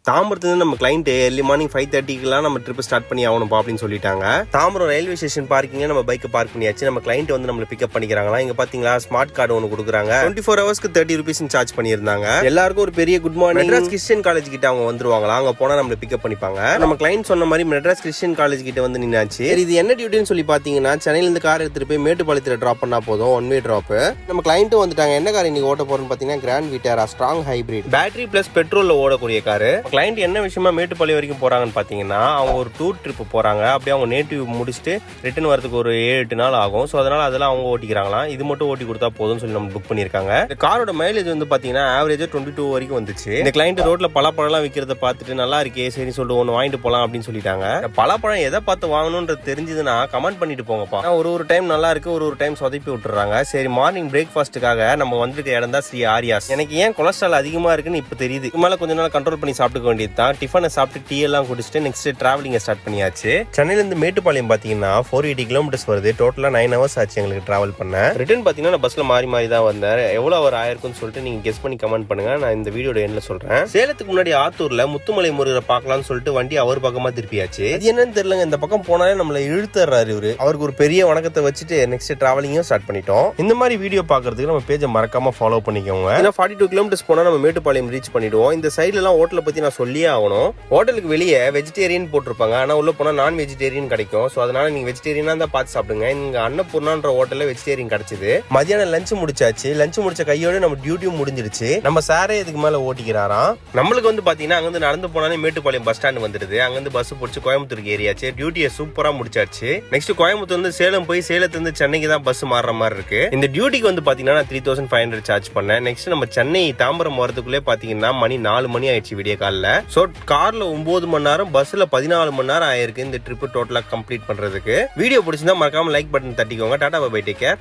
தாம்பரத்துல நம்ம client early morning 5:30 நம்ம trip start பண்ணி ஆகணும்பா அப்படின்னு சொல்லிட்டாங்க. தாம்பரம் ரயில்வே ஸ்டேஷன் பார்க்கிங்க நம்ம பைக்கை பார்க் பண்ணியாச்சு. நம்ம கிளைண்ட் வந்து நம்மள பிக்கப் பண்ணிக்கிறாங்களா. இங்க பாத்தீங்களா ஸ்மார்ட் கார்டு ஒன்று கொடுக்குறாங்க. 24 ஹவர்ஸ்க்கு 30 rupees சார்ஜ் பண்ணியிருந்தாங்க. எல்லாருக்கும் ஒரு பெரிய good morning. Madras Christian college கிட்ட அவங்க வந்துருவாங்களா. அங்க போனா நம்மள பிக்கப் பண்ணிப்பாங்க. நம்ம கிளைண்ட் சொன்ன மாதிரி மெட்ராஸ் கிறிஸ்டியன் காலேஜ் கிட்ட வந்து நின்னாச்சு. இது என்ன டியூட்டின்னு சொல்லி பாத்தீங்கன்னா சென்னையில இருந்து கார் எடுத்துட்டு போய் மேட்டுப்பாளையத்துல டிராப் பண்ணா போதும். 1 way டிராப். நம்ம கிளைண்ட்டும் வந்துட்டாங்க. என்ன கார் இன்னைக்கு ஓட்ட போறோம்னு பாத்தீங்கன்னா Grand Vitara strong hybrid battery plus பெட்ரோல்ல ஓடக்கூடிய காரு. கிளைண்ட் என்ன விஷயமா மேட்டுப்பாளையம் வரைக்கும் போறாங்கன்னு பாத்தீங்கன்னா அவங்க ஒரு டூர் ட்ரிப் போறாங்க. அப்படியே அவங்க நேட்டிவ் முடிச்சுட்டு ரிட்டர்ன் வரதுக்கு ஒரு 7-8 நாள் ஆகும். ஸோ அதனால அதெல்லாம் அவங்க ஓட்டிக்கிறாங்களாம். இது மட்டும் ஓட்டி கொடுத்தா போதும்னு சொல்லி நம்ம புக் பண்ணிருக்காங்க. இந்த காரோட மைலேஜ் வந்து பாத்தீங்கன்னா ஆவரேஜா 22 வரைக்கும் வந்துச்சு. இந்த கிளைண்ட் ரோட்ல பழப்பழம் விற்கிறத பார்த்துட்டு நல்லா இருக்கே சரி சொல்லிட்டு ஒன்று வாங்கிட்டு போலாம் அப்படின்னு சொல்லிட்டாங்க. பழப்பழம் எதை பார்த்து வாங்கணும்ன்றது தெரிஞ்சதுன்னா கமெண்ட் பண்ணிட்டு போங்கப்பா. ஒரு டைம் நல்லா இருக்கு, ஒரு டைம் சொதப்பி விட்டுறாங்க. சரி மார்னிங் பிரேக்ஃபாஸ்ட்டுக்காக நம்ம வந்திருக்க இடம் தான் ஸ்ரீ ஆரியாஸ். எனக்கு ஏன் கொலஸ்ட்ரால் அதிகமா இருக்குன்னு இப்ப தெரியுது. இது மேல கொஞ்ச நாள் கண்ட்ரோல் பண்ணி சாப்பிட்டுக்க வேண்டியது தான். டிஃபனை சாப்பிட்டு டீ எல்லாம் குடிச்சிட்டு நெக்ஸ்ட் டிராவலிங் ஸ்டார்ட் பண்ணியாச்சு. சென்னையில இருந்து மேட்டுப்பாளையம் பாத்தீங்கன்னா 480 kilometers வருது. டோட்டலா 9 hours ஆச்சு எங்களுக்கு டிராவல் பண்ண. ரிட்டர்ன் பாத்தீங்கன்னா நான் பஸ்ல மாறி மாறி தான் வந்தேன். எவ்வளவு அவர் ஆயிருக்குன்னு சொல்லிட்டு நீங்க கெஸ் பண்ணி கமெண்ட் பண்ணுங்க. நான் இந்த வீடியோட எண்ட்ல சொல்றேன். சேலத்துக்கு முன்னாடி ஆத்தூர்ல முத்துமலை முருகரை பார்க்கலாம்னு சொல்லிட்டு வண்டி அவர் பக்கமா திருப்பியாச்சு. இது என்னன்னு தெரியலங்க. இந்த பக்கம் போனாலே நம்மள இழுத்துறாரு இவரு. அவருக்கு ஒரு பெரிய வணக்கத்தை வச்சுட்டு நெக்ஸ்ட் டிராவலிங்கும் ஸ்டார்ட் பண்ணிட்டோம். இந்த மாதிரி வீடியோ பாக்குறதுக்கு நம்ம பேஜை மறக்காம ஃபாலோ பண்ணிக்கோங்க. 42 kilometers போனா நம்ம மேட்டுப்பாளையம் ரீச் பண்ணிடுவோம். இந்த சைடுல எல்லாம் ஹோட்டலை பத்தி நான் சொல்லியே ஆகணும். ஹோட்டலுக்கு வெளியே வெஜிடேரியன் போட்டிருப்பாங்க. ஆனா உள்ள போனா நான் வெஜிடேரியன் கிடைக்கும். சோ அதனால நீங்க வெஜிடேரியனா தான் பார்த்து சாப்பிடுங்க. இங்க அன்னபூர்ணான்ற ஹோட்டல்ல வெஜிடேரியன் கிடைச்சது. மதியானம் லஞ்ச் முடிச்சாச்சு. லஞ்ச் முடிச்ச கையோட நம்ம டியூட்டியும் முடிஞ்சிருச்சு. நம்ம சாரே இதுக்கு மேல ஓட்டிக்கிறாராம். நம்மளுக்கு வந்து பாத்தீங்கன்னா அங்கிருந்து நடந்து போனாலே மேட்டுப்பாளையம் பஸ் ஸ்டாண்ட் வந்துடுது. அங்கிருந்து பஸ் பிடிச்சி கோயம்புத்தூருக்கு ஏரியாச்சு. டியூட்டியை சூப்பரா முடிச்சாச்சு. நெக்ஸ்ட் கோயம்புத்தூர் வந்து சேலம் போய் சேலத்துல இருந்து சென்னைக்கு தான் பஸ் மாறுற மாதிரி இருக்கு. இந்த டியூட்டிக்கு வந்து பாத்தீங்கன்னா 3500 சார்ஜ் பண்ணேன். நெக்ஸ்ட் நம்ம சென்னை தாம்பரம் வரதுக்குள்ளே பாத்தீங்கன்னா மணி 4 மணி ஆயிடுச்சு விடிய காலில். சோ கார்ல 9 மணி நேரம், பஸ்ல 14 மணி நேரம் ஆயிருக்கு இந்த ட்ரிப் டோட்டலா கம்ப்ளீட் பண்றதுக்கு. வீடியோ பிடிச்சிருந்தா மறக்காம லைக் பட்டன் தட்டிக்கோங்க. Tata bye, take care.